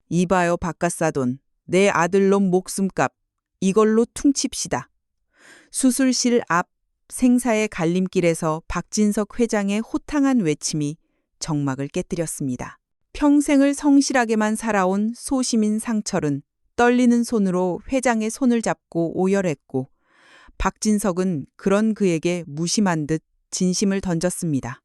이봐요, 박가사돈. 내 아들놈 목숨값 이걸로 퉁칩시다. 수술실 앞 생사의 갈림길에서 박진석 회장의 호탕한 외침이 정막을 깨뜨렸습니다. 평생을 성실하게만 살아온 소시민 상철은 떨리는 손으로 회장의 손을 잡고 오열했고, 박진석은 그런 그에게 무심한 듯 진심을 던졌습니다.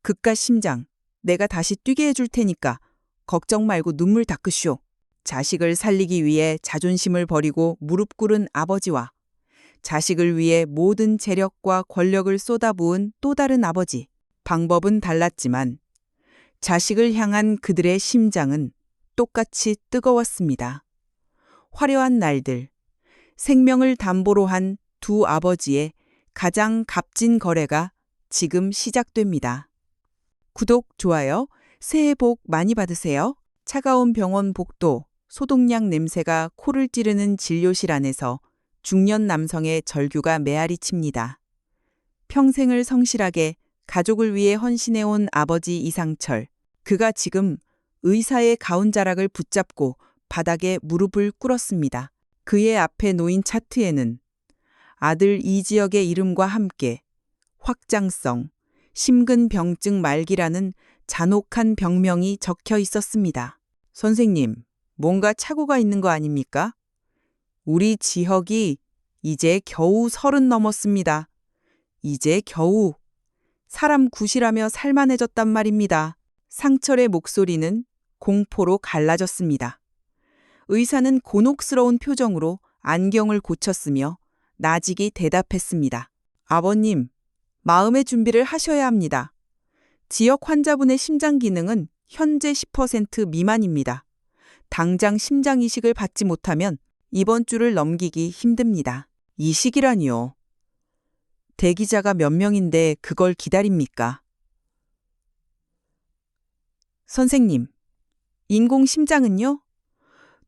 그깟 심장, 내가 다시 뛰게 해줄 테니까 걱정 말고 눈물 닦으시오. 자식을 살리기 위해 자존심을 버리고 무릎 꿇은 아버지와 자식을 위해 모든 재력과 권력을 쏟아부은 또 다른 아버지. 방법은 달랐지만 자식을 향한 그들의 심장은 똑같이 뜨거웠습니다. 화려한 날들, 생명을 담보로 한 두 아버지의 가장 값진 거래가 지금 시작됩니다. 구독, 좋아요, 새해 복 많이 받으세요. 차가운 병원 복도, 소독약 냄새가 코를 찌르는 진료실 안에서 중년 남성의 절규가 메아리 칩니다. 평생을 성실하게 가족을 위해 헌신해온 아버지 이상철. 그가 지금 의사의 가운자락을 붙잡고 바닥에 무릎을 꿇었습니다. 그의 앞에 놓인 차트에는 아들 이지혁의 이름과 함께 확장성, 심근병증 말기라는 잔혹한 병명이 적혀 있었습니다. 선생님, 뭔가 착오가 있는 거 아닙니까? 우리 지혁이 이제 겨우 30 넘었습니다. 이제 겨우. 사람 구실하며 살만해졌단 말입니다. 상철의 목소리는 공포로 갈라졌습니다. 의사는 곤혹스러운 표정으로 안경을 고쳤으며 나직이 대답했습니다. 아버님, 마음의 준비를 하셔야 합니다. 지역 환자분의 심장 기능은 현재 10% 미만입니다. 당장 심장 이식을 받지 못하면 이번 주를 넘기기 힘듭니다. 이식이라니요. 대기자가 몇 명인데 그걸 기다립니까? 선생님, 인공 심장은요?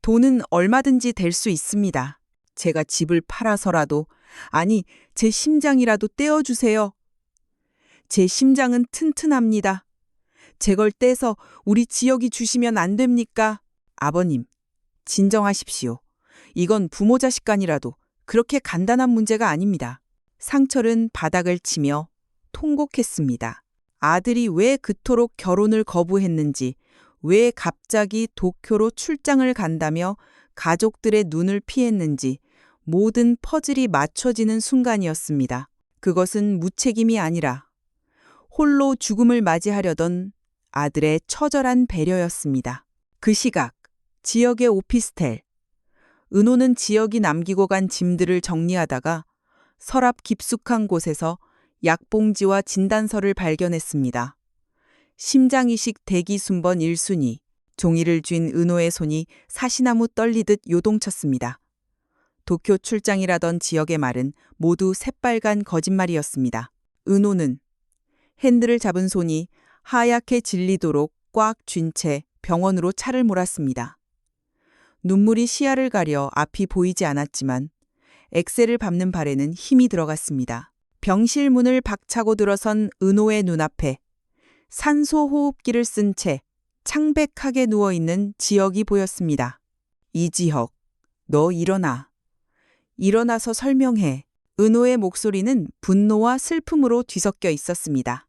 돈은 얼마든지 될 수 있습니다. 제가 집을 팔아서라도, 아니, 제 심장이라도 떼어주세요. 제 심장은 튼튼합니다. 제걸 떼서 우리 지역이 주시면 안 됩니까? 아버님, 진정하십시오. 이건 부모 자식 간이라도 그렇게 간단한 문제가 아닙니다. 상철은 바닥을 치며 통곡했습니다. 아들이 왜 그토록 결혼을 거부했는지, 왜 갑자기 도쿄로 출장을 간다며 가족들의 눈을 피했는지 모든 퍼즐이 맞춰지는 순간이었습니다. 그것은 무책임이 아니라 홀로 죽음을 맞이하려던 아들의 처절한 배려였습니다. 그 시각, 지역의 오피스텔. 은호는 지역이 남기고 간 짐들을 정리하다가 서랍 깊숙한 곳에서 약봉지와 진단서를 발견했습니다. 심장이식 대기 순번 1순위. 종이를 쥔 은호의 손이 사시나무 떨리듯 요동쳤습니다. 도쿄 출장이라던 지역의 말은 모두 새빨간 거짓말이었습니다. 은호는 핸들을 잡은 손이 하얗게 질리도록 꽉 쥔 채 병원으로 차를 몰았습니다. 눈물이 시야를 가려 앞이 보이지 않았지만 엑셀을 밟는 발에는 힘이 들어갔습니다. 병실 문을 박차고 들어선 은호의 눈앞에 산소호흡기를 쓴 채 창백하게 누워있는 지혁이 보였습니다. 이지혁, 너 일어나. 일어나서 설명해. 은호의 목소리는 분노와 슬픔으로 뒤섞여 있었습니다.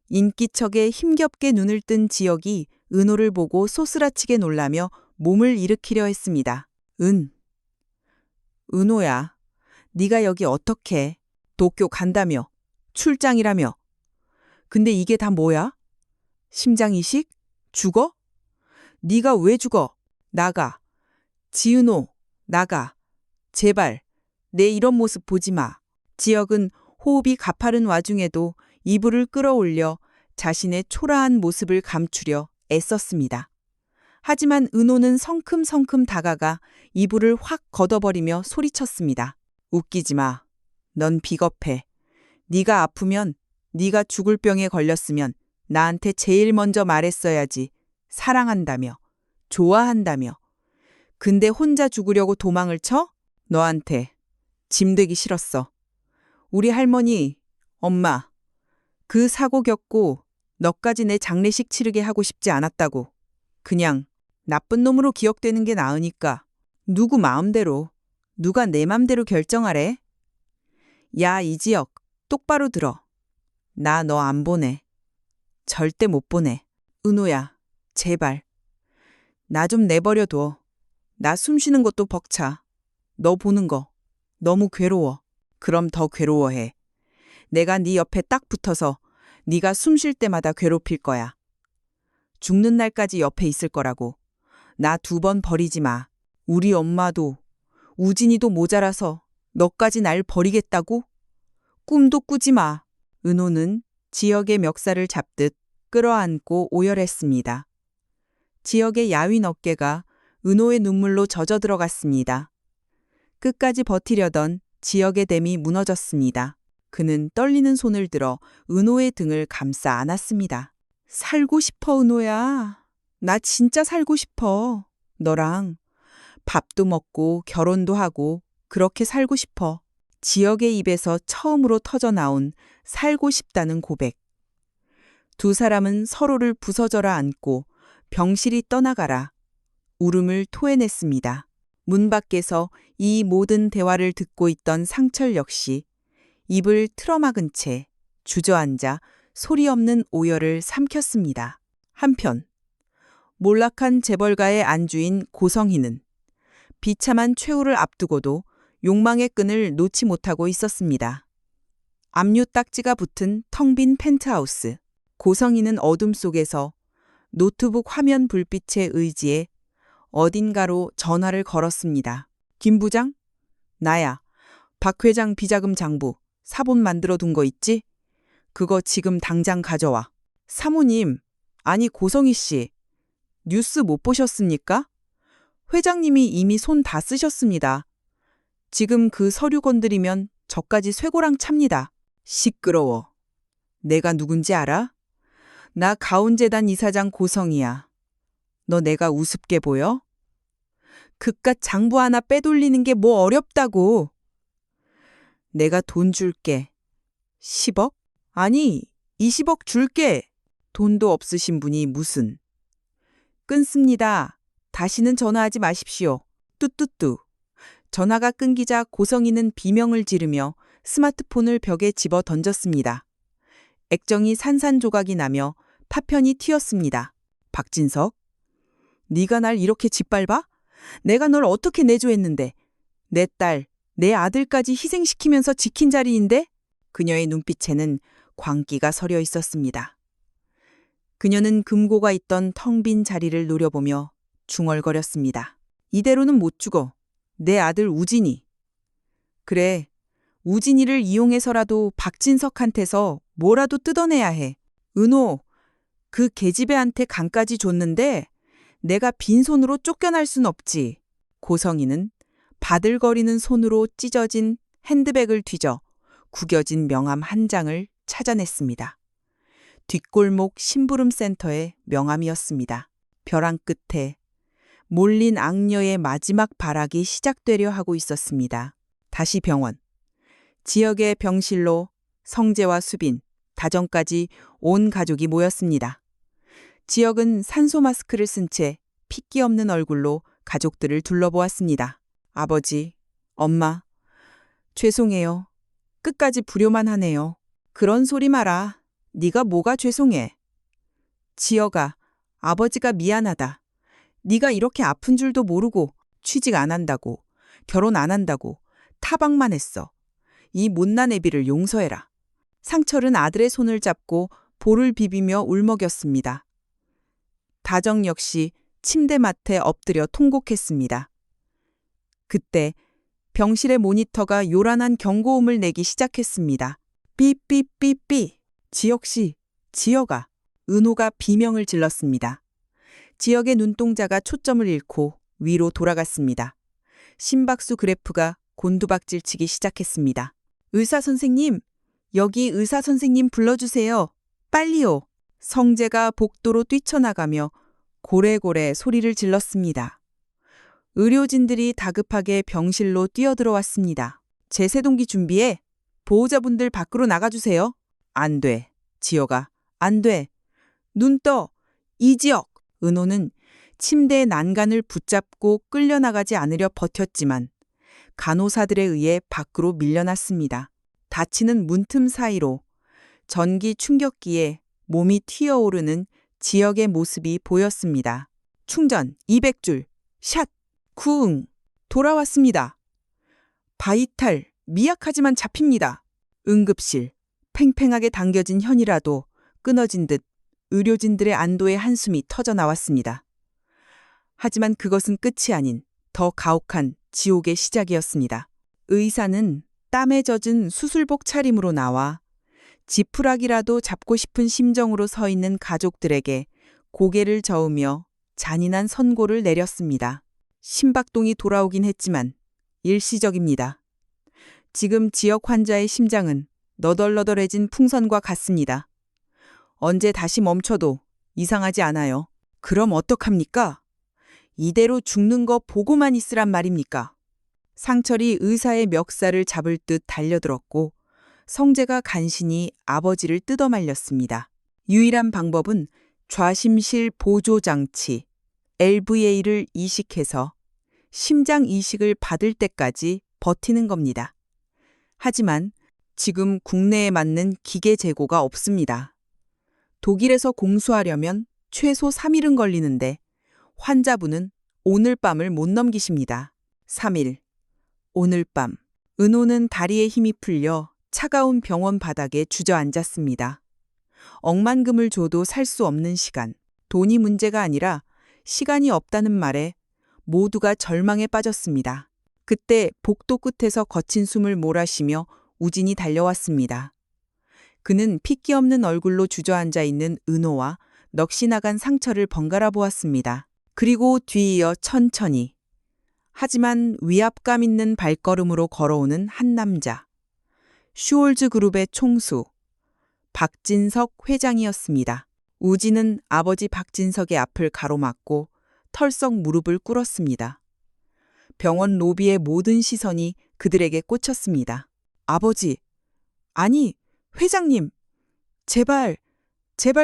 인기척에 힘겹게 눈을 뜬 지혁이 은호를 보고 소스라치게 놀라며 몸을 일으키려 했습니다. 은호야, 네가 여기 어떻게? 도쿄 간다며? 출장이라며? 근데 이게 다 뭐야? 심장 이식? 죽어? 네가 왜 죽어? 나가. 지은호, 나가. 제발, 내 이런 모습 보지 마. 지혁은 호흡이 가파른 와중에도 이불을 끌어올려 자신의 초라한 모습을 감추려 애썼습니다. 하지만 은호는 성큼성큼 다가가 이불을 확 걷어버리며 소리쳤습니다. 웃기지 마. 넌 비겁해. 네가 아프면, 네가 죽을 병에 걸렸으면 나한테 제일 먼저 말했어야지. 사랑한다며. 좋아한다며. 근데 혼자 죽으려고 도망을 쳐? 너한테 짐 되기 싫었어. 우리 할머니, 엄마, 그 사고 겪고 너까지 내 장례식 치르게 하고 싶지 않았다고. 그냥 나쁜 놈으로 기억되는 게 나으니까. 누구 마음대로, 누가 내 맘대로 결정하래? 야, 이지혁, 똑바로 들어. 나 너 안 보내. 절대 못 보내. 은호야, 제발. 나 좀 내버려둬. 나 숨 쉬는 것도 벅차. 너 보는 거 너무 괴로워. 그럼 더 괴로워해. 내가 네 옆에 딱 붙어서 네가 숨 쉴 때마다 괴롭힐 거야. 죽는 날까지 옆에 있을 거라고. 나 2번 버리지 마. 우리 엄마도 우진이도 모자라서 너까지 날 버리겠다고? 꿈도 꾸지 마. 은호는 지역의 멱살을 잡듯 끌어안고 오열했습니다. 지역의 야윈 어깨가 은호의 눈물로 젖어 들어갔습니다. 끝까지 버티려던 지역의 댐이 무너졌습니다. 그는 떨리는 손을 들어 은호의 등을 감싸 안았습니다. 살고 싶어, 은호야. 나 진짜 살고 싶어. 너랑 밥도 먹고 결혼도 하고 그렇게 살고 싶어. 지역의 입에서 처음으로 터져나온 살고 싶다는 고백. 두 사람은 서로를 부서져라 안고 병실이 떠나가라 울음을 토해냈습니다. 문 밖에서 이 모든 대화를 듣고 있던 상철 역시 입을 틀어막은 채 주저앉아 소리 없는 오열을 삼켰습니다. 한편 몰락한 재벌가의 안주인 고성희는 비참한 최후를 앞두고도 욕망의 끈을 놓지 못하고 있었습니다. 압류 딱지가 붙은 텅 빈 펜트하우스. 고성희는 어둠 속에서 노트북 화면 불빛에 의지해 어딘가로 전화를 걸었습니다. 김 부장? 나야. 박 회장 비자금 장부 사본 만들어 둔 거 있지? 그거 지금 당장 가져와. 사모님, 아니 고성희 씨, 뉴스 못 보셨습니까? 회장님이 이미 손 다 쓰셨습니다. 지금 그 서류 건드리면 저까지 쇠고랑 찹니다. 시끄러워. 내가 누군지 알아? 나 가온재단 이사장 고성희야. 너 내가 우습게 보여? 그깟 장부 하나 빼돌리는 게 뭐 어렵다고. 내가 돈 줄게. 10억? 아니, 20억 줄게. 돈도 없으신 분이 무슨. 끊습니다. 다시는 전화하지 마십시오. 뚜뚜뚜. 전화가 끊기자 고성희는 비명을 지르며 스마트폰을 벽에 집어 던졌습니다. 액정이 산산조각이 나며 파편이 튀었습니다. 박진석, 네가 날 이렇게 짓밟아? 내가 널 어떻게 내조했는데? 내 딸, 내 아들까지 희생시키면서 지킨 자리인데? 그녀의 눈빛에는 광기가 서려 있었습니다. 그녀는 금고가 있던 텅 빈 자리를 노려보며 중얼거렸습니다. 이대로는 못 죽어. 내 아들 우진이. 그래, 우진이를 이용해서라도 박진석한테서 뭐라도 뜯어내야 해. 은호, 그 계집애한테 간까지 줬는데 내가 빈손으로 쫓겨날 순 없지. 고성희는 바들거리는 손으로 찢어진 핸드백을 뒤져 구겨진 명함 한 장을 찾아냈습니다. 뒷골목 심부름센터의 명함이었습니다. 벼랑 끝에 몰린 악녀의 마지막 발악이 시작되려 하고 있었습니다. 다시 병원. 지역의 병실로 성재와 수빈, 다정까지 온 가족이 모였습니다. 지역은 산소 마스크를 쓴 채 핏기 없는 얼굴로 가족들을 둘러보았습니다. 아버지, 엄마, 죄송해요. 끝까지 불효만 하네요. 그런 소리 마라. 네가 뭐가 죄송해. 지역아, 아버지가 미안하다. 네가 이렇게 아픈 줄도 모르고 취직 안 한다고, 결혼 안 한다고 타박만 했어. 이 못난 애비를 용서해라. 상철은 아들의 손을 잡고 볼을 비비며 울먹였습니다. 다정 역시 침대맡에 엎드려 통곡했습니다. 그때 병실의 모니터가 요란한 경고음을 내기 시작했습니다. 삐삐삐삐. 지역씨, 지역아. 은호가 비명을 질렀습니다. 지역의 눈동자가 초점을 잃고 위로 돌아갔습니다. 심박수 그래프가 곤두박질치기 시작했습니다. 의사 선생님, 여기 의사 선생님 불러주세요. 빨리요. 성재가 복도로 뛰쳐나가며 고래고래 소리를 질렀습니다. 의료진들이 다급하게 병실로 뛰어들어왔습니다. 제세동기 준비해. 보호자분들 밖으로 나가주세요. 안 돼. 지혁아, 안 돼. 눈 떠. 이지혁. 은호는 침대의 난간을 붙잡고 끌려나가지 않으려 버텼지만 간호사들에 의해 밖으로 밀려났습니다. 다치는 문틈 사이로 전기 충격기에 몸이 튀어오르는 지역의 모습이 보였습니다. 충전 200줄, 샷, 구응, 돌아왔습니다. 바이탈, 미약하지만 잡힙니다. 응급실, 팽팽하게 당겨진 현이라도 끊어진 듯 의료진들의 안도의 한숨이 터져 나왔습니다. 하지만 그것은 끝이 아닌 더 가혹한 지옥의 시작이었습니다. 의사는 땀에 젖은 수술복 차림으로 나와 지푸라기라도 잡고 싶은 심정으로 서 있는 가족들에게 고개를 저으며 잔인한 선고를 내렸습니다. 심박동이 돌아오긴 했지만 일시적입니다. 지금 지역 환자의 심장은 너덜너덜해진 풍선과 같습니다. 언제 다시 멈춰도 이상하지 않아요. 그럼 어떡합니까? 이대로 죽는 거 보고만 있으란 말입니까? 상철이 의사의 멱살을 잡을 듯 달려들었고 성재가 간신히 아버지를 뜯어말렸습니다. 유일한 방법은 좌심실 보조장치 LVA를 이식해서 심장 이식을 받을 때까지 버티는 겁니다. 하지만 지금 국내에 맞는 기계 재고가 없습니다. 독일에서 공수하려면 최소 3일은 걸리는데 환자분은 오늘 밤을 못 넘기십니다. 3일. 오늘 밤. 은호는 다리에 힘이 풀려 차가운 병원 바닥에 주저앉았습니다. 억만금을 줘도 살 수 없는 시간. 돈이 문제가 아니라 시간이 없다는 말에 모두가 절망에 빠졌습니다. 그때 복도 끝에서 거친 숨을 몰아쉬며 우진이 달려왔습니다. 그는 핏기 없는 얼굴로 주저앉아 있는 은호와 넋이 나간 상처를 번갈아 보았습니다. 그리고 뒤이어 천천히 하지만 위압감 있는 발걸음으로 걸어오는 한 남자. 슈올즈 그룹의 총수 박진석 회장이었습니다. 우진은 아버지 박진석의 앞을 가로막고 털썩 무릎을 꿇었습니다. 병원 로비의 모든 시선이 그들에게 꽂혔습니다. 아버지, 아니, 회장님, 제발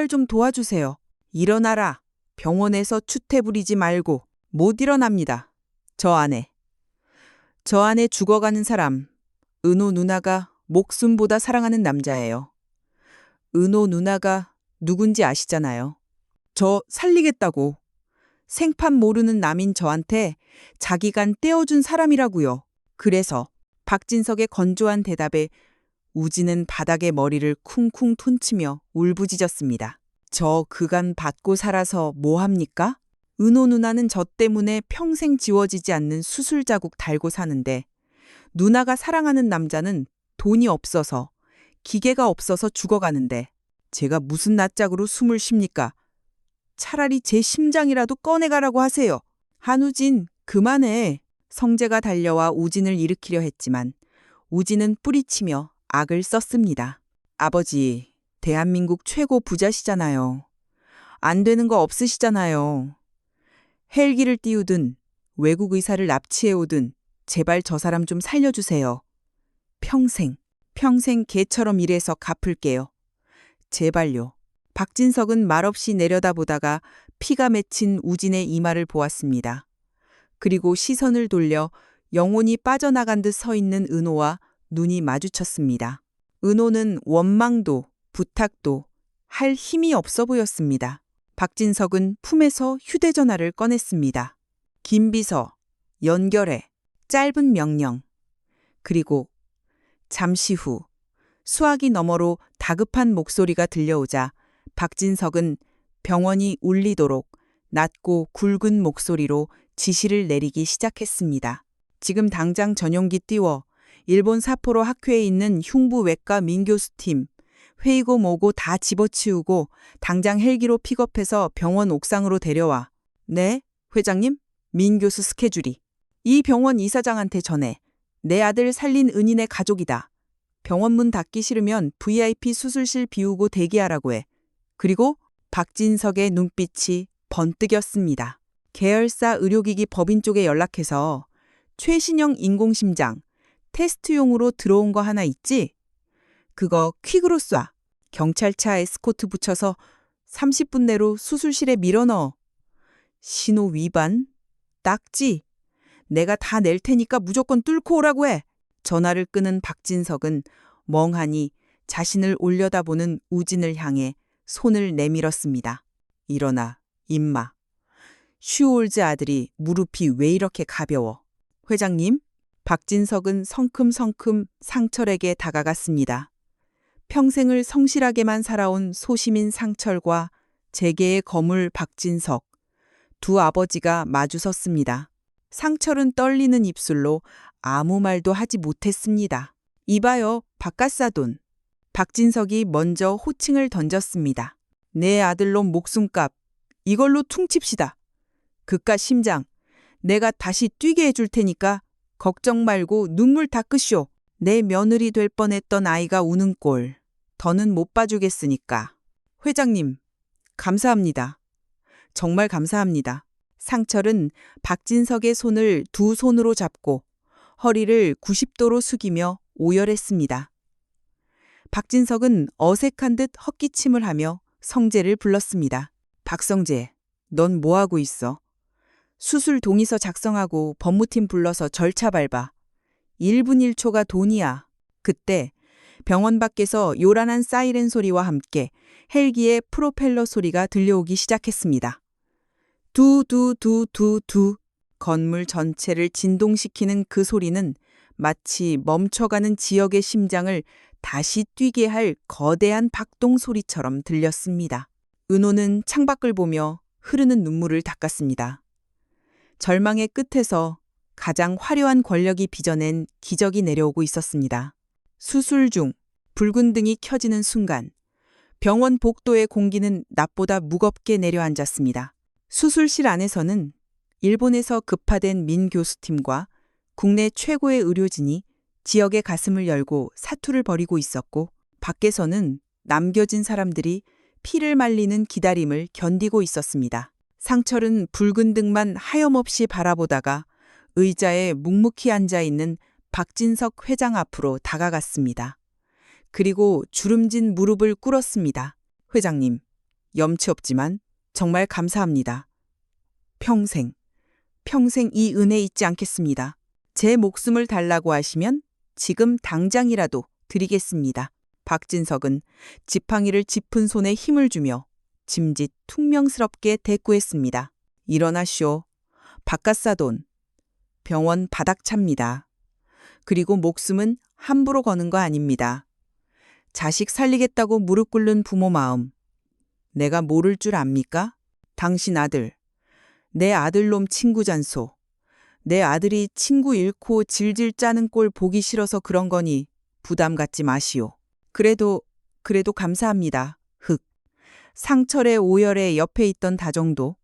좀 도와주세요. 일어나라. 병원에서 추태 부리지 말고. 못 일어납니다. 저 안에 죽어가는 사람, 은호 누나가 목숨보다 사랑하는 남자예요. 은호 누나가 누군지 아시잖아요. 저 살리겠다고. 생판 모르는 남인 저한테 자기 간 떼어준 사람이라고요. 그래서 박진석의 건조한 대답에 우진은 바닥에 머리를 쿵쿵 톤치며 울부짖었습니다. 저 그간 받고 살아서 뭐합니까? 은호 누나는 저 때문에 평생 지워지지 않는 수술 자국 달고 사는데 누나가 사랑하는 남자는 돈이 없어서 기계가 없어서 죽어가는데 제가 무슨 낯짝으로 숨을 쉽니까? 차라리 제 심장이라도 꺼내가라고 하세요. 한우진, 그만해. 성재가 달려와 우진을 일으키려 했지만 우진은 뿌리치며 악을 썼습니다. 아버지, 대한민국 최고 부자시잖아요. 안 되는 거 없으시잖아요. 헬기를 띄우든 외국 의사를 납치해오든 제발 저 사람 좀 살려주세요. 평생 개처럼 일해서 갚을게요. 제발요. 박진석은 말없이 내려다보다가 피가 맺힌 우진의 이마를 보았습니다. 그리고 시선을 돌려 영혼이 빠져나간 듯 서 있는 은호와 눈이 마주쳤습니다. 은호는 원망도 부탁도 할 힘이 없어 보였습니다. 박진석은 품에서 휴대전화를 꺼냈습니다. 김비서, 연결해. 짧은 명령. 그리고 잠시 후 수화기 너머로 다급한 목소리가 들려오자 박진석은 병원이 울리도록 낮고 굵은 목소리로 지시를 내리기 시작했습니다. 지금 당장 전용기 띄워 일본 사포로 학회에 있는 흉부 외과 민교수 팀, 회의고 뭐고 다 집어치우고 당장 헬기로 픽업해서 병원 옥상으로 데려와. 네, 회장님? 민교수 스케줄이. 이 병원 이사장한테 전해. 내 아들 살린 은인의 가족이다. 병원 문 닫기 싫으면 VIP 수술실 비우고 대기하라고 해. 그리고 박진석의 눈빛이 번뜩였습니다. 계열사 의료기기 법인 쪽에 연락해서 최신형 인공심장 테스트용으로 들어온 거 하나 있지? 그거 퀵으로 쏴. 경찰차 에스코트 붙여서 30분 내로 수술실에 밀어넣어. 신호 위반? 딱지? 내가 다 낼 테니까 무조건 뚫고 오라고 해. 전화를 끊은 박진석은 멍하니 자신을 올려다보는 우진을 향해 손을 내밀었습니다. 일어나, 임마. 슈올즈 아들이 무릎이 왜 이렇게 가벼워? 회장님? 박진석은 성큼성큼 상철에게 다가갔습니다. 평생을 성실하게만 살아온 소시민 상철과 재계의 거물 박진석. 두 아버지가 마주섰습니다. 상철은 떨리는 입술로 아무 말도 하지 못했습니다. 이봐요, 박갓사돈. 박진석이 먼저 호칭을 던졌습니다. 내 아들놈 목숨값, 이걸로 퉁칩시다. 그깟 심장, 내가 다시 뛰게 해줄 테니까 걱정 말고 눈물 닦으쇼. 내 며느리 될 뻔했던 아이가 우는 꼴. 더는 못 봐주겠으니까. 회장님, 감사합니다. 정말 감사합니다. 상철은 박진석의 손을 두 손으로 잡고 허리를 90도로 숙이며 오열했습니다. 박진석은 어색한 듯 헛기침을 하며 성재를 불렀습니다. 박성재, 넌 뭐하고 있어? 수술 동의서 작성하고 법무팀 불러서 절차 밟아. 1분 1초가 돈이야. 그때 병원 밖에서 요란한 사이렌 소리와 함께 헬기의 프로펠러 소리가 들려오기 시작했습니다. 두두두두두. 건물 전체를 진동시키는 그 소리는 마치 멈춰가는 지역의 심장을 다시 뛰게 할 거대한 박동 소리처럼 들렸습니다. 은호는 창밖을 보며 흐르는 눈물을 닦았습니다. 절망의 끝에서 가장 화려한 권력이 빚어낸 기적이 내려오고 있었습니다. 수술 중 붉은 등이 켜지는 순간 병원 복도의 공기는 낮보다 무겁게 내려앉았습니다. 수술실 안에서는 일본에서 급파된 민 교수팀과 국내 최고의 의료진이 지역의 가슴을 열고 사투를 벌이고 있었고, 밖에서는 남겨진 사람들이 피를 말리는 기다림을 견디고 있었습니다. 상철은 붉은 등만 하염없이 바라보다가 의자에 묵묵히 앉아있는 박진석 회장 앞으로 다가갔습니다. 그리고 주름진 무릎을 꿇었습니다. 회장님, 염치 없지만 정말 감사합니다. 평생 이 은혜 잊지 않겠습니다. 제 목숨을 달라고 하시면 지금 당장이라도 드리겠습니다. 박진석은 지팡이를 짚은 손에 힘을 주며 짐짓 퉁명스럽게 대꾸했습니다. 일어나쇼. 박갓사돈. 병원 바닥찹니다. 그리고 목숨은 함부로 거는 거 아닙니다. 자식 살리겠다고 무릎 꿇는 부모 마음. 내가 모를 줄 압니까? 당신 아들. 내 아들놈 친구잔소. 내 아들이 친구 잃고 질질 짜는 꼴 보기 싫어서 그런 거니 부담 갖지 마시오. 그래도 감사합니다. 흑. 상철의 오열에 옆에 있던 다정도,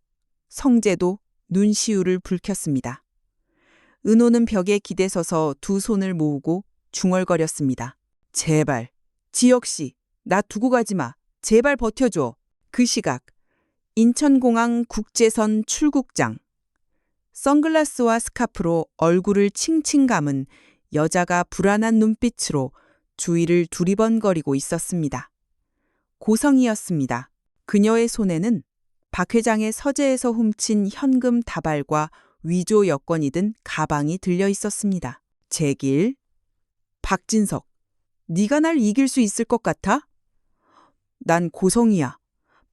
성재도 눈시울을 붉혔습니다. 은호는 벽에 기대서서 두 손을 모으고 중얼거렸습니다. 제발, 지혁씨, 나 두고 가지 마. 제발 버텨줘. 그 시각, 인천공항 국제선 출국장. 선글라스와 스카프로 얼굴을 칭칭 감은 여자가 불안한 눈빛으로 주위를 두리번거리고 있었습니다. 고성이었습니다. 그녀의 손에는 박 회장의 서재에서 훔친 현금 다발과 위조 여권이 든 가방이 들려 있었습니다. 제길, 박진석, 네가 날 이길 수 있을 것 같아? 난 고성이야.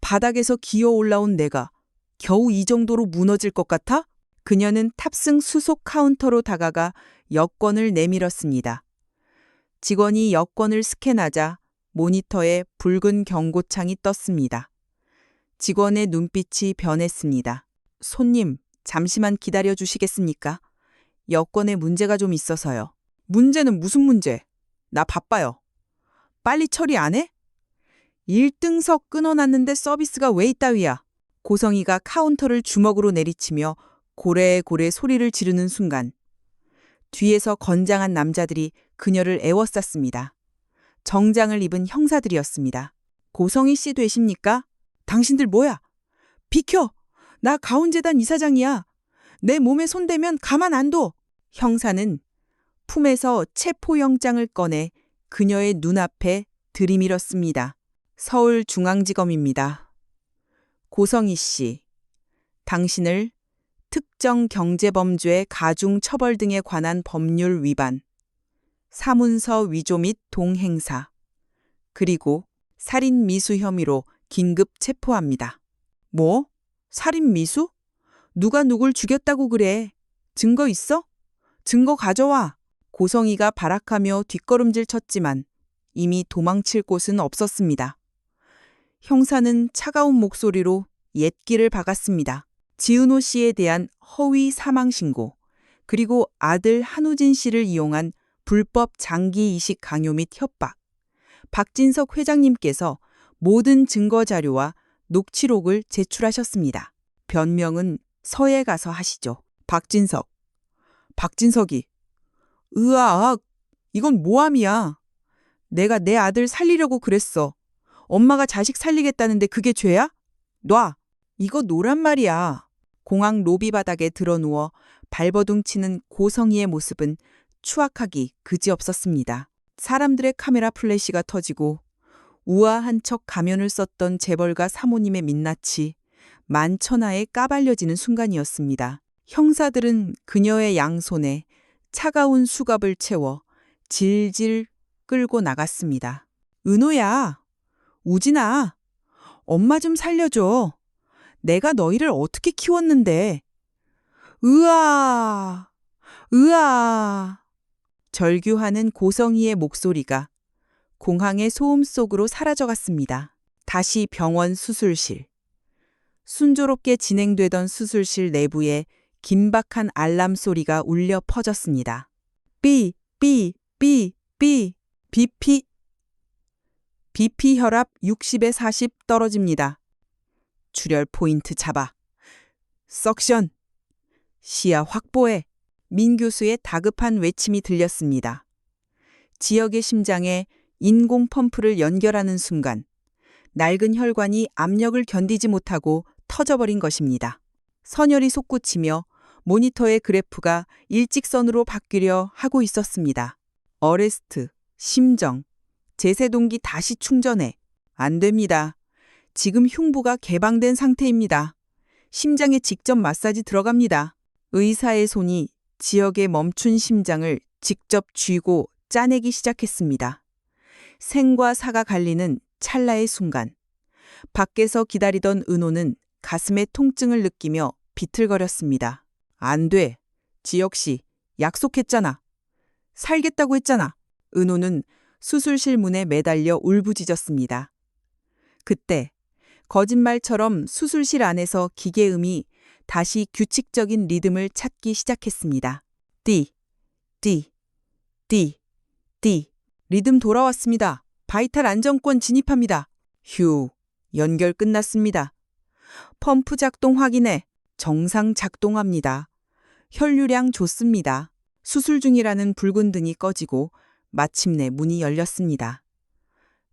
바닥에서 기어 올라온 내가 겨우 이 정도로 무너질 것 같아? 그녀는 탑승 수속 카운터로 다가가 여권을 내밀었습니다. 직원이 여권을 스캔하자 모니터에 붉은 경고창이 떴습니다. 직원의 눈빛이 변했습니다. 손님, 잠시만 기다려 주시겠습니까? 여권에 문제가 좀 있어서요. 문제는 무슨 문제? 나 바빠요. 빨리 처리 안 해? 1등석 끊어놨는데 서비스가 왜 이따위야? 고성이가 카운터를 주먹으로 내리치며 고래고래 소리를 지르는 순간 뒤에서 건장한 남자들이 그녀를 에워쌌습니다. 정장을 입은 형사들이었습니다. 고성희 씨 되십니까? 당신들 뭐야? 비켜! 나 가온재단 이사장이야. 내 몸에 손대면 가만 안 둬. 형사는 품에서 체포영장을 꺼내 그녀의 눈앞에 들이밀었습니다. 서울중앙지검입니다. 고성희 씨, 당신을 특정 경제범죄 가중 처벌 등에 관한 법률 위반, 사문서 위조 및 동행사, 그리고 살인 미수 혐의로 긴급 체포합니다. 뭐? 살인 미수? 누가 누굴 죽였다고 그래? 증거 있어? 증거 가져와. 고성이가 발악하며 뒷걸음질 쳤지만 이미 도망칠 곳은 없었습니다. 형사는 차가운 목소리로 옛길을 박았습니다. 지은호 씨에 대한 허위 사망 신고, 그리고 아들 한우진 씨를 이용한 불법 장기 이식 강요 및 협박. 박진석 회장님께서 모든 증거 자료와 녹취록을 제출하셨습니다. 변명은 서에 가서 하시죠. 박진석이. 으악, 이건 모함이야. 내가 내 아들 살리려고 그랬어. 엄마가 자식 살리겠다는데 그게 죄야? 놔. 이거 노란 말이야. 공항 로비 바닥에 드러누워 발버둥 치는 고성희의 모습은 추악하기 그지없었습니다. 사람들의 카메라 플래시가 터지고 우아한 척 가면을 썼던 재벌가 사모님의 민낯이 만천하에 까발려지는 순간이었습니다. 형사들은 그녀의 양손에 차가운 수갑을 채워 질질 끌고 나갔습니다. 은호야, 우진아, 엄마 좀 살려줘. 내가 너희를 어떻게 키웠는데. 으아, 으아. 절규하는 고성희의 목소리가 공항의 소음 속으로 사라져갔습니다. 다시 병원 수술실. 순조롭게 진행되던 수술실 내부에 긴박한 알람 소리가 울려 퍼졌습니다. 삐, 삐, 삐, 삐, BP 혈압 60에 40 떨어집니다. 출혈 포인트 잡아. 석션. 시야 확보해. 민 교수의 다급한 외침이 들렸습니다. 지역의 심장에 인공 펌프를 연결하는 순간 낡은 혈관이 압력을 견디지 못하고 터져버린 것입니다. 선혈이 솟구치며 모니터의 그래프가 일직선으로 바뀌려 하고 있었습니다. 어레스트, 심정, 제세동기 다시 충전해. 안 됩니다. 지금 흉부가 개방된 상태입니다. 심장에 직접 마사지 들어갑니다. 의사의 손이 지역의 멈춘 심장을 직접 쥐고 짜내기 시작했습니다. 생과 사가 갈리는 찰나의 순간, 밖에서 기다리던 은호는 가슴에 통증을 느끼며 비틀거렸습니다. 안 돼. 지역씨, 약속했잖아. 살겠다고 했잖아. 은호는 수술실 문에 매달려 울부짖었습니다. 그때 거짓말처럼 수술실 안에서 기계음이 다시 규칙적인 리듬을 찾기 시작했습니다. 띠, 띠, 띠, 띠. 리듬 돌아왔습니다. 바이탈 안정권 진입합니다. 휴, 연결 끝났습니다. 펌프 작동 확인해. 정상 작동합니다. 혈류량 좋습니다. 수술 중이라는 붉은 등이 꺼지고 마침내 문이 열렸습니다.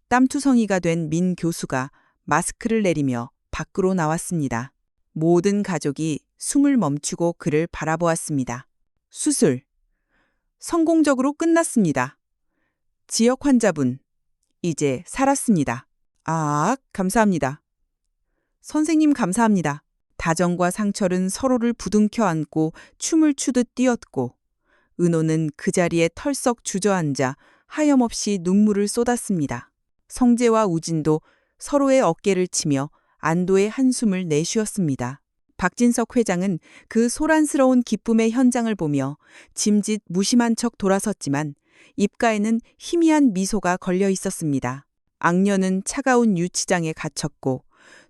땀투성이가 된 민 교수가 마스크를 내리며 밖으로 나왔습니다. 모든 가족이 숨을 멈추고 그를 바라보았습니다. 수술. 성공적으로 끝났습니다. 지역 환자분, 이제 살았습니다. 아, 감사합니다. 선생님 감사합니다. 다정과 상철은 서로를 부둥켜 안고 춤을 추듯 뛰었고 은호는 그 자리에 털썩 주저앉아 하염없이 눈물을 쏟았습니다. 성재와 우진도 서로의 어깨를 치며 안도의 한숨을 내쉬었습니다. 박진석 회장은 그 소란스러운 기쁨의 현장을 보며 짐짓 무심한 척 돌아섰지만 입가에는 희미한 미소가 걸려 있었습니다. 악녀는 차가운 유치장에 갇혔고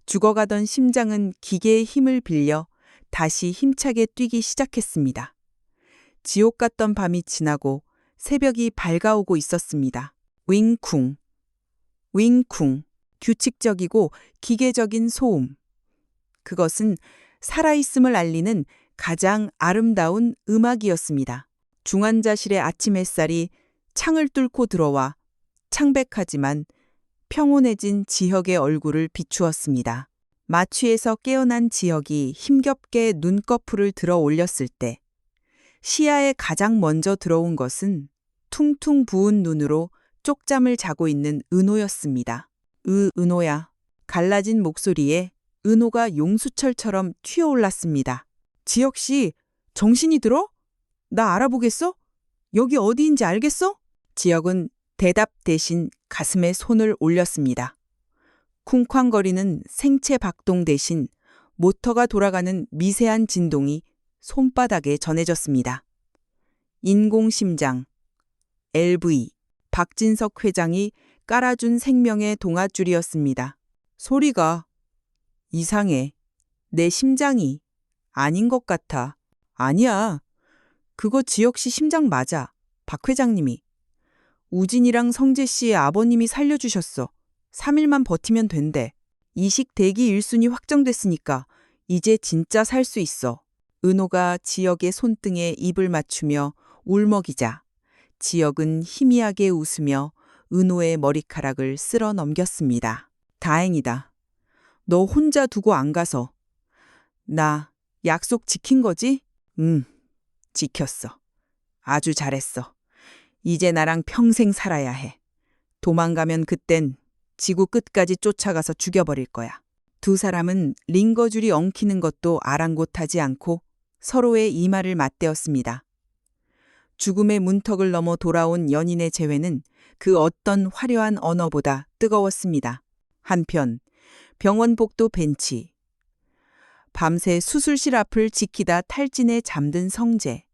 죽어가던 심장은 기계의 힘을 빌려 다시 힘차게 뛰기 시작했습니다. 지옥 같던 밤이 지나고 새벽이 밝아오고 있었습니다. 윙쿵, 윙쿵, 규칙적이고 기계적인 소음. 그것은 살아있음을 알리는 가장 아름다운 음악이었습니다. 중환자실의 아침 햇살이 창을 뚫고 들어와 창백하지만 평온해진 지혁의 얼굴을 비추었습니다. 마취에서 깨어난 지혁이 힘겹게 눈꺼풀을 들어 올렸을 때 시야에 가장 먼저 들어온 것은 퉁퉁 부은 눈으로 쪽잠을 자고 있는 은호였습니다. 은호야. 갈라진 목소리에 은호가 용수철처럼 튀어올랐습니다. 지혁 씨, 정신이 들어? 나 알아보겠어? 여기 어디인지 알겠어? 지혁은 대답 대신 가슴에 손을 올렸습니다. 쿵쾅거리는 생체 박동 대신 모터가 돌아가는 미세한 진동이 손바닥에 전해졌습니다. 인공심장, LV, 박진석 회장이 깔아준 생명의 동아줄이었습니다. 소리가 이상해. 내 심장이 아닌 것 같아. 아니야. 그거 지혁 씨 심장 맞아. 박 회장님이. 우진이랑 성재 씨의 아버님이 살려주셨어. 3일만 버티면 된대. 이식 대기 1순위 확정됐으니까 이제 진짜 살 수 있어. 은호가 지혁의 손등에 입을 맞추며 울먹이자 지혁은 희미하게 웃으며 은호의 머리카락을 쓸어 넘겼습니다. 다행이다. 너 혼자 두고 안 가서. 나 약속 지킨 거지? 응, 지켰어. 아주 잘했어. 이제 나랑 평생 살아야 해. 도망가면 그땐 지구 끝까지 쫓아가서 죽여버릴 거야. 두 사람은 링거줄이 엉키는 것도 아랑곳하지 않고 서로의 이마를 맞대었습니다. 죽음의 문턱을 넘어 돌아온 연인의 재회는 그 어떤 화려한 언어보다 뜨거웠습니다. 한편 병원 복도 벤치. 밤새 수술실 앞을 지키다 탈진에 잠든 성재.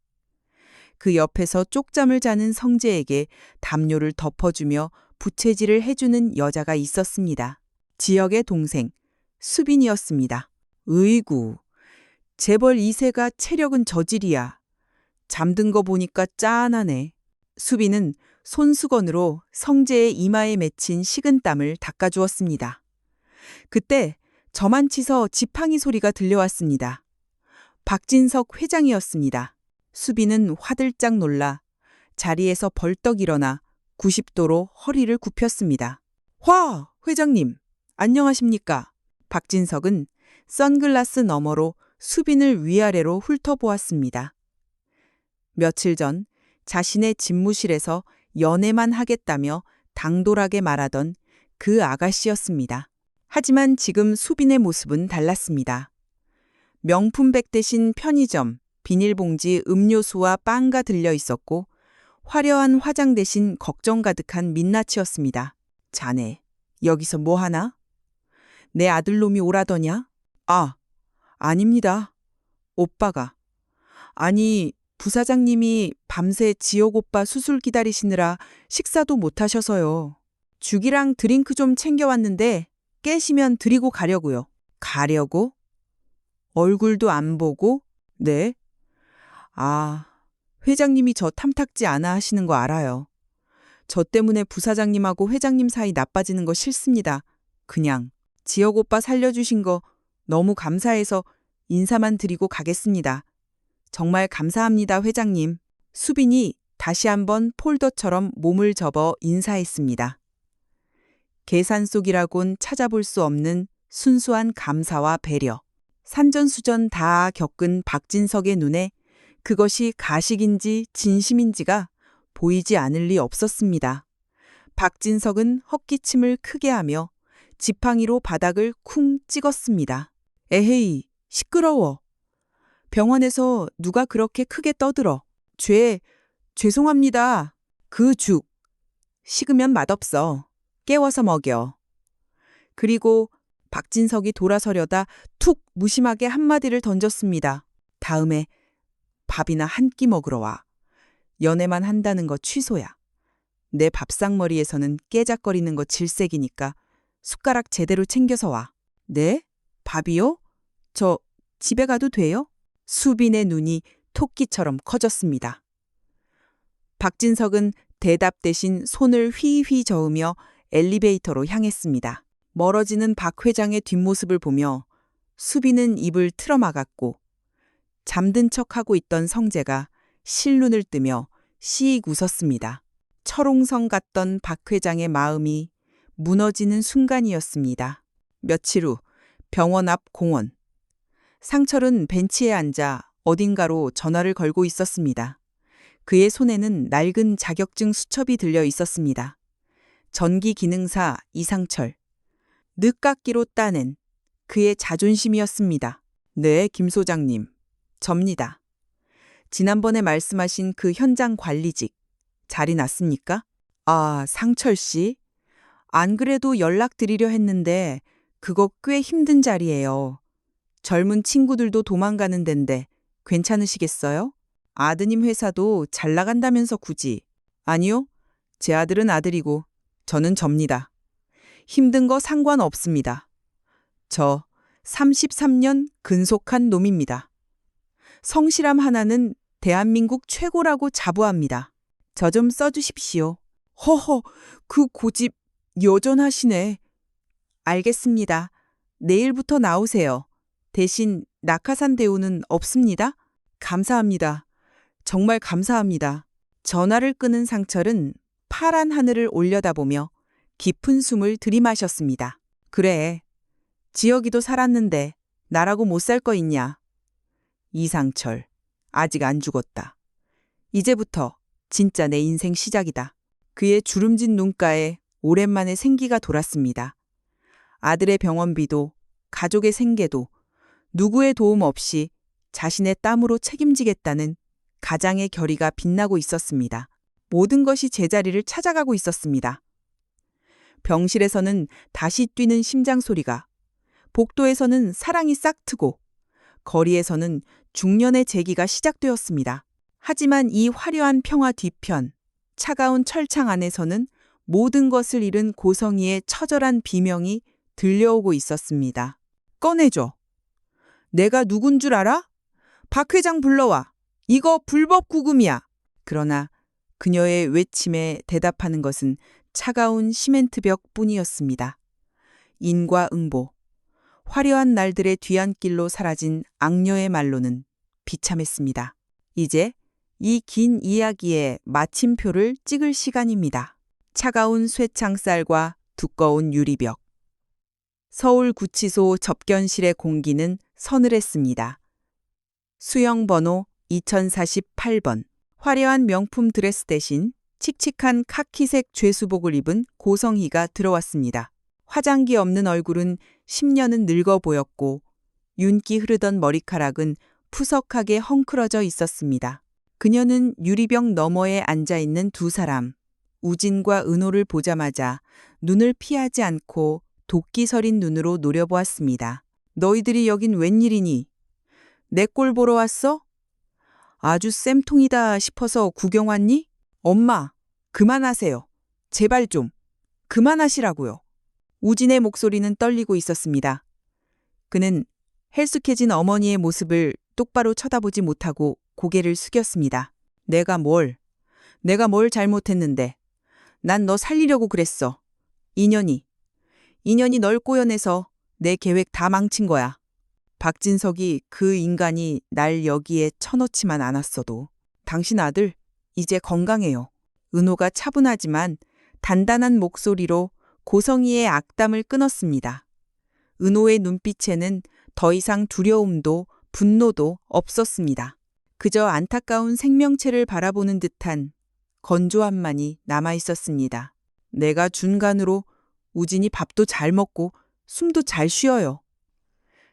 그 옆에서 쪽잠을 자는 성재에게 담요를 덮어주며 부채질을 해주는 여자가 있었습니다. 지역의 동생, 수빈이었습니다. 으이구, 재벌 2세가 체력은 저질이야. 잠든 거 보니까 짠하네. 수빈은 손수건으로 성재의 이마에 맺힌 식은땀을 닦아주었습니다. 그때 저만치서 지팡이 소리가 들려왔습니다. 박진석 회장이었습니다. 수빈은 화들짝 놀라 자리에서 벌떡 일어나 90도로 허리를 굽혔습니다. 화! 회장님, 안녕하십니까? 박진석은 선글라스 너머로 수빈을 위아래로 훑어보았습니다. 며칠 전 자신의 집무실에서 연애만 하겠다며 당돌하게 말하던 그 아가씨였습니다. 하지만 지금 수빈의 모습은 달랐습니다. 명품백 대신 편의점, 비닐봉지 음료수와 빵가 들려 있었고 화려한 화장 대신 걱정 가득한 민낯이었습니다. 자네, 여기서 뭐 하나? 내 아들놈이 오라더냐? 아, 아닙니다. 오빠가. 아니, 부사장님이 밤새 지혁 오빠 수술 기다리시느라 식사도 못 하셔서요. 죽이랑 드링크 좀 챙겨왔는데 깨시면 드리고 가려고요. 가려고? 얼굴도 안 보고? 네. 아, 회장님이 저 탐탁지 않아 하시는 거 알아요. 저 때문에 부사장님하고 회장님 사이 나빠지는 거 싫습니다. 그냥 지혁 오빠 살려주신 거 너무 감사해서 인사만 드리고 가겠습니다. 정말 감사합니다, 회장님. 수빈이 다시 한번 폴더처럼 몸을 접어 인사했습니다. 계산 속이라곤 찾아볼 수 없는 순수한 감사와 배려. 산전수전 다 겪은 박진석의 눈에 그것이 가식인지 진심인지가 보이지 않을 리 없었습니다. 박진석은 헛기침을 크게 하며 지팡이로 바닥을 쿵 찍었습니다. 에헤이, 시끄러워. 병원에서 누가 그렇게 크게 떠들어. 죄송합니다. 그 죽. 식으면 맛없어. 깨워서 먹여. 그리고 박진석이 돌아서려다 툭 무심하게 한마디를 던졌습니다. 다음에 밥이나 한 끼 먹으러 와. 연애만 한다는 거 취소야. 내 밥상머리에서는 깨작거리는 거 질색이니까 숟가락 제대로 챙겨서 와. 네? 밥이요? 저 집에 가도 돼요? 수빈의 눈이 토끼처럼 커졌습니다. 박진석은 대답 대신 손을 휘휘 저으며 엘리베이터로 향했습니다. 멀어지는 박 회장의 뒷모습을 보며 수빈은 입을 틀어막았고 잠든 척하고 있던 성재가 실눈을 뜨며 시익 웃었습니다. 철옹성 같던 박 회장의 마음이 무너지는 순간이었습니다. 며칠 후 병원 앞 공원. 상철은 벤치에 앉아 어딘가로 전화를 걸고 있었습니다. 그의 손에는 낡은 자격증 수첩이 들려 있었습니다. 전기기능사 이상철. 늦깎이로 따낸 그의 자존심이었습니다. 네, 김 소장님. 접니다. 지난번에 말씀하신 그 현장 관리직 자리 났습니까? 아, 상철 씨. 안 그래도 연락드리려 했는데 그거 꽤 힘든 자리예요. 젊은 친구들도 도망가는 덴데 괜찮으시겠어요? 아드님 회사도 잘 나간다면서 굳이. 아니요. 제 아들은 아들이고 저는 접니다. 힘든 거 상관없습니다. 저 33년 근속한 놈입니다. 성실함 하나는 대한민국 최고라고 자부합니다. 저 좀 써주십시오. 허허, 그 고집 여전하시네. 알겠습니다. 내일부터 나오세요. 대신 낙하산 대우는 없습니다. 감사합니다. 정말 감사합니다. 전화를 끊은 상철은 파란 하늘을 올려다보며 깊은 숨을 들이마셨습니다. 그래, 지혁이도 살았는데 나라고 못 살 거 있냐. 이상철, 아직 안 죽었다. 이제부터 진짜 내 인생 시작이다. 그의 주름진 눈가에 오랜만에 생기가 돌았습니다. 아들의 병원비도 가족의 생계도 누구의 도움 없이 자신의 땀으로 책임지겠다는 가장의 결의가 빛나고 있었습니다. 모든 것이 제자리를 찾아가고 있었습니다. 병실에서는 다시 뛰는 심장 소리가, 복도에서는 사랑이 싹트고, 거리에서는 중년의 재기가 시작되었습니다. 하지만 이 화려한 평화 뒤편, 차가운 철창 안에서는 모든 것을 잃은 고성이의 처절한 비명이 들려오고 있었습니다. 꺼내줘. 내가 누군 줄 알아? 박 회장 불러와. 이거 불법 구금이야. 그러나 그녀의 외침에 대답하는 것은 차가운 시멘트벽 뿐이었습니다. 인과응보. 화려한 날들의 뒤안길로 사라진 악녀의 말로는 비참했습니다. 이제 이 긴 이야기의 마침표를 찍을 시간입니다. 차가운 쇠창살과 두꺼운 유리벽. 서울구치소 접견실의 공기는 서늘했습니다. 수영번호 2048번. 화려한 명품 드레스 대신 칙칙한 카키색 죄수복을 입은 고성희가 들어왔습니다. 화장기 없는 얼굴은 10년은 늙어 보였고 윤기 흐르던 머리카락은 푸석하게 헝클어져 있었습니다. 그녀는 유리병 너머에 앉아있는 두 사람, 우진과 은호를 보자마자 눈을 피하지 않고 도끼 서린 눈으로 노려보았습니다. 너희들이 여긴 웬일이니? 내 꼴 보러 왔어? 아주 쌤통이다 싶어서 구경 왔니? 엄마, 그만하세요. 제발 좀. 그만하시라고요. 우진의 목소리는 떨리고 있었습니다. 그는 헬쑥해진 어머니의 모습을 똑바로 쳐다보지 못하고 고개를 숙였습니다. 내가 뭘 잘못했는데. 난 너 살리려고 그랬어. 인연이 널 꼬여내서 내 계획 다 망친 거야. 박진석이 그 인간이 날 여기에 쳐넣지만 않았어도. 당신 아들 이제 건강해요. 은호가 차분하지만 단단한 목소리로 고성희의 악담을 끊었습니다. 은호의 눈빛에는 더 이상 두려움도 분노도 없었습니다. 그저 안타까운 생명체를 바라보는 듯한 건조함만이 남아 있었습니다. 내가 준 간으로 우진이 밥도 잘 먹고 숨도 잘 쉬어요.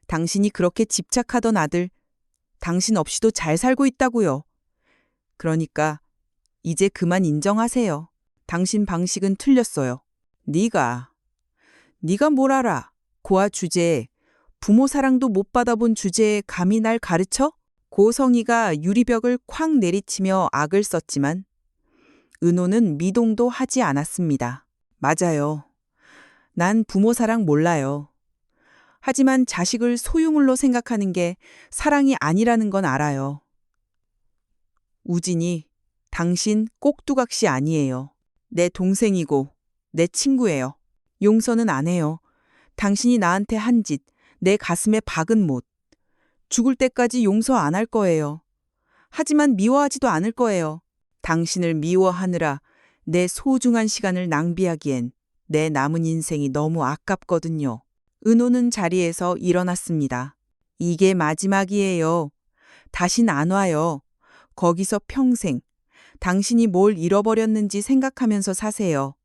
당신이 그렇게 집착하던 아들, 당신 없이도 잘 살고 있다고요. 그러니까 이제 그만 인정하세요. 당신 방식은 틀렸어요. 네가 뭘 알아? 고아 주제에, 부모 사랑도 못 받아본 주제에 감히 날 가르쳐? 고성희가 유리벽을 쾅 내리치며 악을 썼지만 은호는 미동도 하지 않았습니다. 맞아요. 난 부모 사랑 몰라요. 하지만 자식을 소유물로 생각하는 게 사랑이 아니라는 건 알아요. 우진이 당신 꼭두각시 아니에요. 내 동생이고 내 친구예요. 용서는 안 해요. 당신이 나한테 한 짓, 내 가슴에 박은 못. 죽을 때까지 용서 안 할 거예요. 하지만 미워하지도 않을 거예요. 당신을 미워하느라 내 소중한 시간을 낭비하기엔 내 남은 인생이 너무 아깝거든요. 은호는 자리에서 일어났습니다. 이게 마지막이에요. 다신 안 와요. 거기서 평생 당신이 뭘 잃어버렸는지 생각하면서 사세요.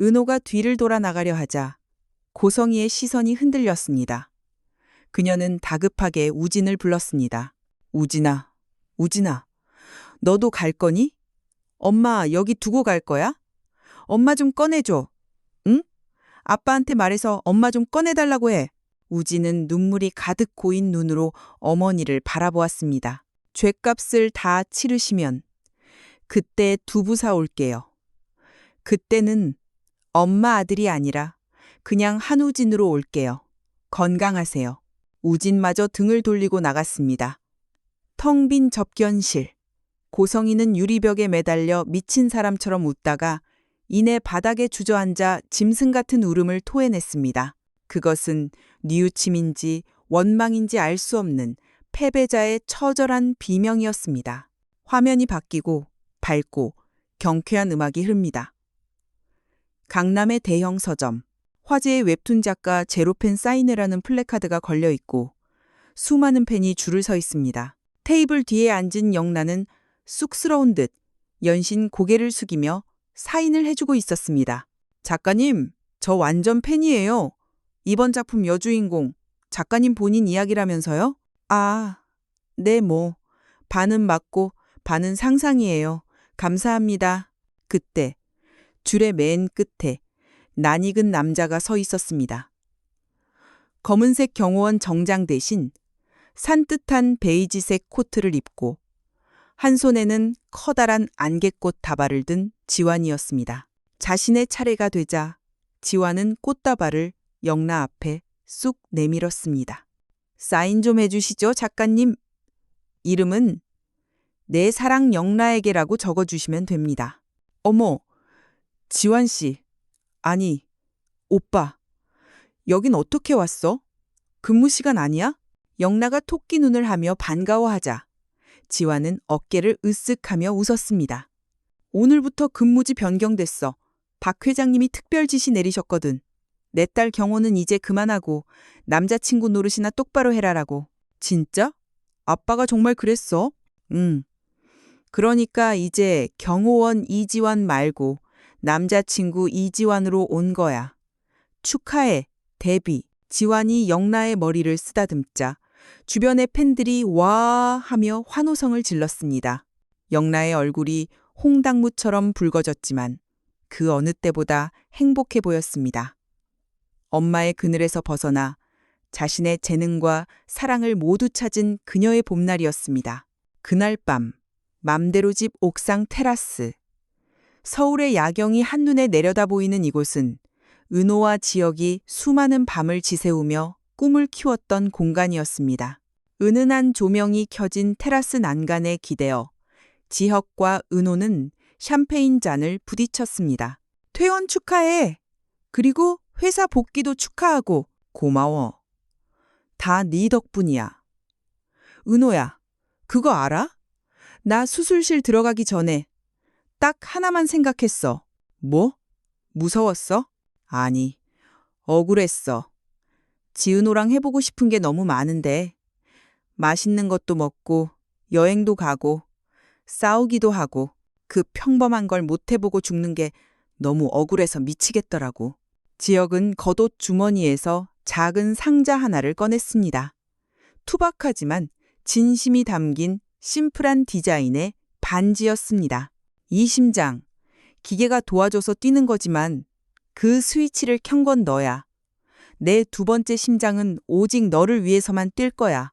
은호가 뒤를 돌아 나가려 하자 고성희의 시선이 흔들렸습니다. 그녀는 다급하게 우진을 불렀습니다. 우진아, 우진아, 너도 갈 거니? 엄마 여기 두고 갈 거야? 엄마 좀 꺼내줘. 응? 아빠한테 말해서 엄마 좀 꺼내달라고 해. 우진은 눈물이 가득 고인 눈으로 어머니를 바라보았습니다. 죗값을 다 치르시면 그때 두부 사올게요. 그때는 엄마 아들이 아니라 그냥 한우진으로 올게요. 건강하세요. 우진마저 등을 돌리고 나갔습니다. 텅 빈 접견실. 고성이는 유리벽에 매달려 미친 사람처럼 웃다가 이내 바닥에 주저앉아 짐승 같은 울음을 토해냈습니다. 그것은 뉘우침인지 원망인지 알 수 없는 패배자의 처절한 비명이었습니다. 화면이 바뀌고 밝고 경쾌한 음악이 흐릅니다. 강남의 대형 서점. 화제의 웹툰 작가 제로펜 사인회라는 플래카드가 걸려 있고 수많은 팬이 줄을 서 있습니다. 테이블 뒤에 앉은 영란은 쑥스러운 듯 연신 고개를 숙이며 사인을 해주고 있었습니다. 작가님, 저 완전 팬이에요. 이번 작품 여주인공, 작가님 본인 이야기라면서요? 아, 네 뭐, 반은 맞고 반은 상상이에요. 감사합니다. 그때 줄의 맨 끝에 낯익은 남자가 서 있었습니다. 검은색 경호원 정장 대신 산뜻한 베이지색 코트를 입고 한 손에는 커다란 안개꽃 다발을 든 지완이었습니다. 자신의 차례가 되자 지완은 꽃다발을 영라 앞에 쑥 내밀었습니다. 사인 좀 해주시죠, 작가님. 이름은 내 사랑 영라에게라고 적어주시면 됩니다. 어머, 지완 씨. 아니, 오빠. 여긴 어떻게 왔어? 근무 시간 아니야? 영라가 토끼 눈을 하며 반가워하자 지완은 어깨를 으쓱하며 웃었습니다. 오늘부터 근무지 변경됐어. 박 회장님이 특별 지시 내리셨거든. 내 딸 경호는 이제 그만하고 남자친구 노릇이나 똑바로 해라라고. 진짜? 아빠가 정말 그랬어? 응. 그러니까 이제 경호원 이지완 말고 남자친구 이지완으로 온 거야. 축하해, 데뷔. 지완이 영라의 머리를 쓰다듬자 주변의 팬들이 와 하며 환호성을 질렀습니다. 영라의 얼굴이 홍당무처럼 붉어졌지만 그 어느 때보다 행복해 보였습니다. 엄마의 그늘에서 벗어나 자신의 재능과 사랑을 모두 찾은 그녀의 봄날이었습니다. 그날 밤, 맘대로 집 옥상 테라스. 서울의 야경이 한눈에 내려다 보이는 이곳은 은호와 지혁이 수많은 밤을 지새우며 꿈을 키웠던 공간이었습니다. 은은한 조명이 켜진 테라스 난간에 기대어 지혁과 은호는 샴페인 잔을 부딪혔습니다. 퇴원 축하해. 그리고 회사 복귀도 축하하고 고마워. 다 네 덕분이야. 은호야, 그거 알아? 나 수술실 들어가기 전에 딱 하나만 생각했어. 뭐? 무서웠어? 아니, 억울했어. 지은호랑 해보고 싶은 게 너무 많은데 맛있는 것도 먹고 여행도 가고 싸우기도 하고 그 평범한 걸 못 해보고 죽는 게 너무 억울해서 미치겠더라고. 지혁은 겉옷 주머니에서 작은 상자 하나를 꺼냈습니다. 투박하지만 진심이 담긴 심플한 디자인의 반지였습니다. 이 심장, 기계가 도와줘서 뛰는 거지만 그 스위치를 켠 건 너야. 내 두 번째 심장은 오직 너를 위해서만 뛸 거야.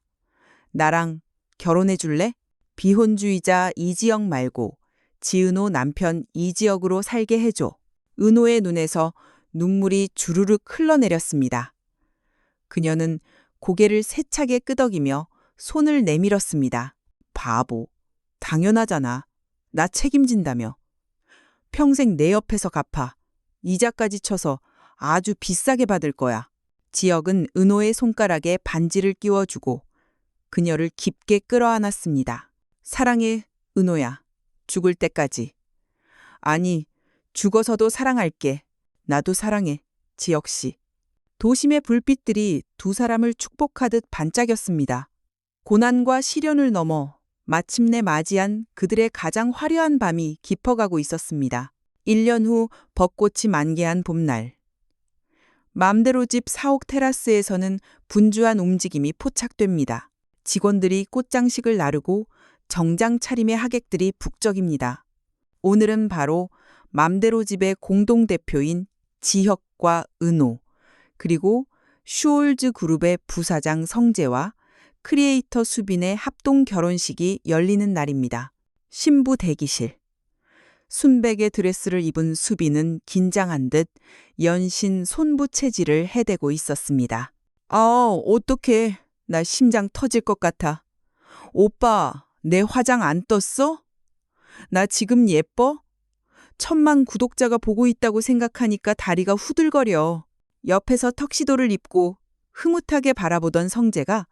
나랑 결혼해 줄래? 비혼주의자 이지혁 말고 지은호 남편 이지혁으로 살게 해줘. 은호의 눈에서 눈물이 주르륵 흘러내렸습니다. 그녀는 고개를 세차게 끄덕이며 손을 내밀었습니다. 바보. 당연하잖아. 나 책임진다며. 평생 내 옆에서 갚아. 이자까지 쳐서 아주 비싸게 받을 거야. 지혁은 은호의 손가락에 반지를 끼워주고 그녀를 깊게 끌어안았습니다. 사랑해, 은호야. 죽을 때까지. 아니, 죽어서도 사랑할게. 나도 사랑해, 지혁 씨. 도심의 불빛들이 두 사람을 축복하듯 반짝였습니다. 고난과 시련을 넘어 마침내 맞이한 그들의 가장 화려한 밤이 깊어가고 있었습니다. 1년 후 벚꽃이 만개한 봄날. 맘대로 집 4옥 테라스에서는 분주한 움직임이 포착됩니다. 직원들이 꽃장식을 나르고 정장 차림의 하객들이 북적입니다. 오늘은 바로 맘대로 집의 공동대표인 지혁과 은호, 그리고 슈올즈 그룹의 부사장 성재와 크리에이터 수빈의 합동 결혼식이 열리는 날입니다. 신부 대기실. 순백의 드레스를 입은 수빈은 긴장한 듯 연신 손부 체질을 해대고 있었습니다. 어떡해. 나 심장 터질 것 같아. 오빠, 내 화장 안 떴어? 나 지금 예뻐? 1,000만 구독자가 보고 있다고 생각하니까 다리가 후들거려. 옆에서 턱시도를 입고 흐뭇하게 바라보던 성재가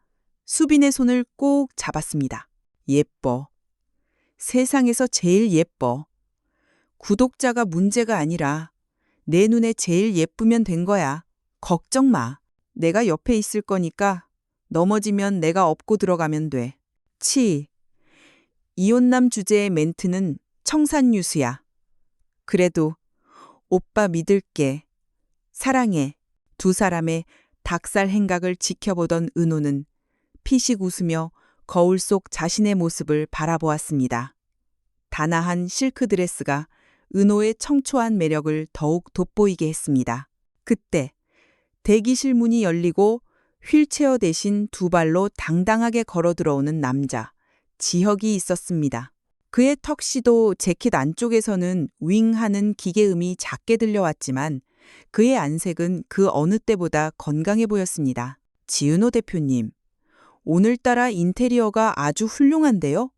수빈의 손을 꼭 잡았습니다. 예뻐. 세상에서 제일 예뻐. 구독자가 문제가 아니라 내 눈에 제일 예쁘면 된 거야. 걱정 마. 내가 옆에 있을 거니까 넘어지면 내가 업고 들어가면 돼. 이혼남 주제의 멘트는 청산유수야. 그래도 오빠 믿을게. 사랑해. 두 사람의 닭살 행각을 지켜보던 은호는 피식 웃으며 거울 속 자신의 모습을 바라보았습니다. 다나한 실크 드레스가 은호의 청초한 매력을 더욱 돋보이게 했습니다. 그때 대기실 문이 열리고 휠체어 대신 두 발로 당당하게 걸어 들어오는 남자, 지혁이 있었습니다. 그의 턱시도 재킷 안쪽에서는 윙 하는 기계음이 작게 들려왔지만 그의 안색은 그 어느 때보다 건강해 보였습니다. 지은호 대표님, 오늘따라 인테리어가 아주 훌륭한데요?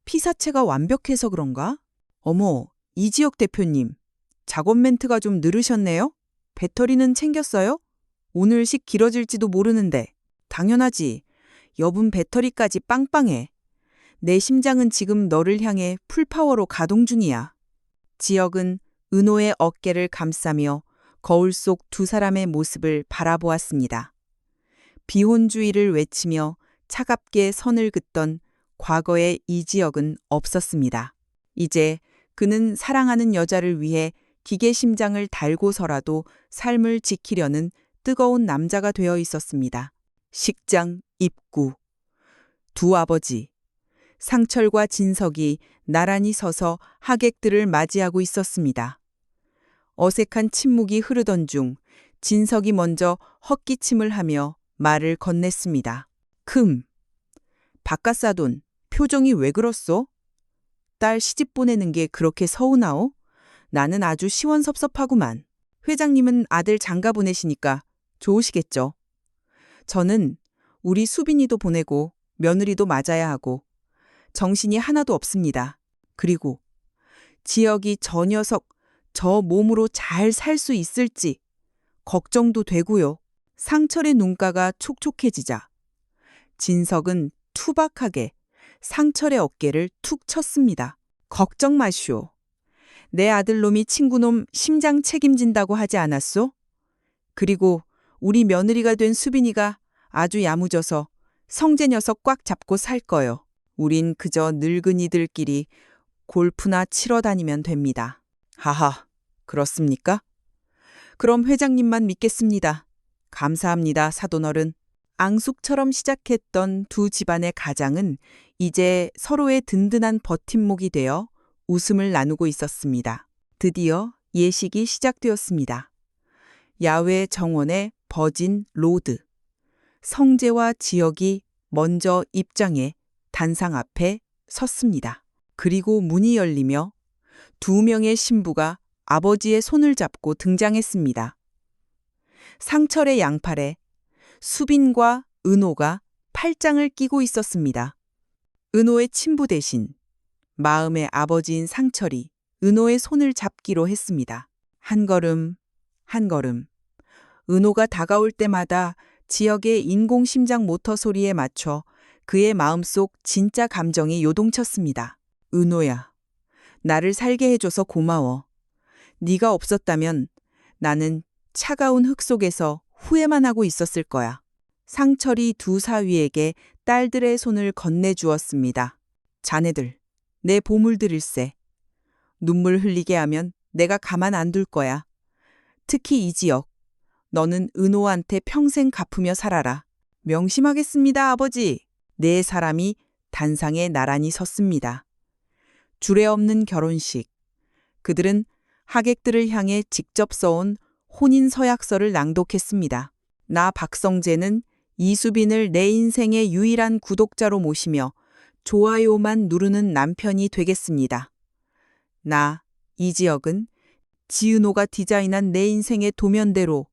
피사체가 완벽해서 그런가? 어머, 이지혁 대표님, 작업 멘트가 좀 늘으셨네요? 배터리는 챙겼어요? 오늘씩 길어질지도 모르는데. 당연하지. 여분 배터리까지 빵빵해. 내 심장은 지금 너를 향해 풀파워로 가동 중이야. 지혁은 은호의 어깨를 감싸며 거울 속 두 사람의 모습을 바라보았습니다. 비혼주의를 외치며 차갑게 선을 긋던 과거의 이지혁은 없었습니다. 이제 그는 사랑하는 여자를 위해 기계 심장을 달고서라도 삶을 지키려는 뜨거운 남자가 되어 있었습니다. 식장 입구. 두 아버지. 상철과 진석이 나란히 서서 하객들을 맞이하고 있었습니다. 어색한 침묵이 흐르던 중 진석이 먼저 헛기침을 하며 말을 건넸습니다. 바깥사돈, 표정이 왜 그렇소? 딸 시집 보내는 게 그렇게 서운하오? 나는 아주 시원섭섭하구만. 회장님은 아들 장가 보내시니까 좋으시겠죠. 저는 우리 수빈이도 보내고 며느리도 맞아야 하고 정신이 하나도 없습니다. 그리고 지혁이 저 녀석 저 몸으로 잘 살 수 있을지 걱정도 되고요. 상철의 눈가가 촉촉해지자 진석은 투박하게 상철의 어깨를 툭 쳤습니다. 걱정 마시오. 내 아들놈이 친구놈 심장 책임진다고 하지 않았소? 그리고 우리 며느리가 된 수빈이가 아주 야무져서 성재 녀석 꽉 잡고 살 거요. 우린 그저 늙은이들끼리 골프나 치러 다니면 됩니다. 하하, 그렇습니까? 그럼 회장님만 믿겠습니다. 감사합니다, 사돈어른. 앙숙처럼 시작했던 두 집안의 가장은 이제 서로의 든든한 버팀목이 되어 웃음을 나누고 있었습니다. 드디어 예식이 시작되었습니다. 야외 정원의 버진 로드. 성재와 지혁이 먼저 입장해 단상 앞에 섰습니다. 그리고 문이 열리며 두 명의 신부가 아버지의 손을 잡고 등장했습니다. 상철의 양팔에 수빈과 은호가 팔짱을 끼고 있었습니다. 은호의 친부 대신 마음의 아버지인 상철이 은호의 손을 잡기로 했습니다. 한 걸음, 한 걸음. 은호가 다가올 때마다 지역의 인공심장 모터 소리에 맞춰 그의 마음속 진짜 감정이 요동쳤습니다. 은호야, 나를 살게 해줘서 고마워. 네가 없었다면 나는 차가운 흙 속에서 후회만 하고 있었을 거야. 상철이 두 사위에게 딸들의 손을 건네주었습니다. 자네들, 내 보물들일세. 눈물 흘리게 하면 내가 가만 안 둘 거야. 특히 이지혁, 너는 은호한테 평생 갚으며 살아라. 명심하겠습니다, 아버지. 네 사람이 단상에 나란히 섰습니다. 주례 없는 결혼식. 그들은 하객들을 향해 직접 써온 혼인 서약서를 낭독했습니다. 나 박성재는 이수빈을 내 인생의 유일한 구독자로 모시며 좋아요만 누르는 남편이 되겠습니다. 나 이지혁은 지은호가 디자인한 내 인생의 도면대로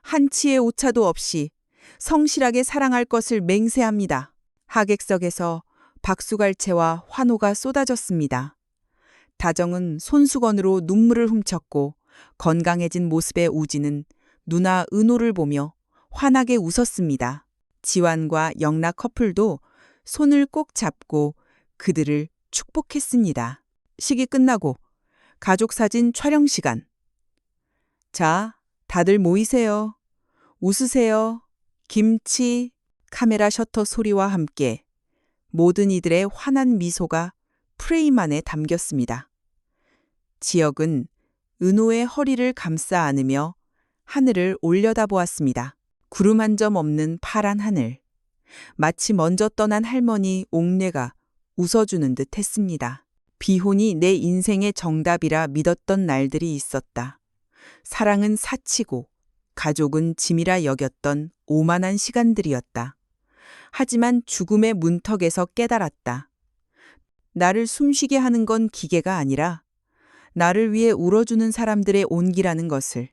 한치의 오차도 없이 성실하게 사랑할 것을 맹세합니다. 하객석에서 박수갈채와 환호가 쏟아졌습니다. 다정은 손수건으로 눈물을 훔쳤고 건강해진 모습의 우진은 누나 은호를 보며 환하게 웃었습니다. 지완과 영락 커플도 손을 꼭 잡고 그들을 축복했습니다. 식이 끝나고 가족 사진 촬영 시간. 자, 다들 모이세요. 웃으세요. 김치, 카메라 셔터 소리와 함께 모든 이들의 환한 미소가 프레임 안에 담겼습니다. 지혁은 은호의 허리를 감싸 안으며 하늘을 올려다보았습니다. 구름 한 점 없는 파란 하늘. 마치 먼저 떠난 할머니 옥내가 웃어주는 듯 했습니다. 비혼이 내 인생의 정답이라 믿었던 날들이 있었다. 사랑은 사치고 가족은 짐이라 여겼던 오만한 시간들이었다. 하지만 죽음의 문턱에서 깨달았다. 나를 숨쉬게 하는 건 기계가 아니라 나를 위해 울어주는 사람들의 온기라는 것을.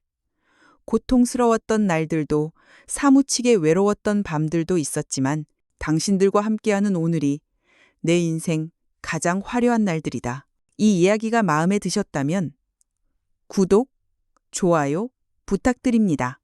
고통스러웠던 날들도 사무치게 외로웠던 밤들도 있었지만 당신들과 함께하는 오늘이 내 인생 가장 화려한 날들이다. 이 이야기가 마음에 드셨다면 구독, 좋아요 부탁드립니다.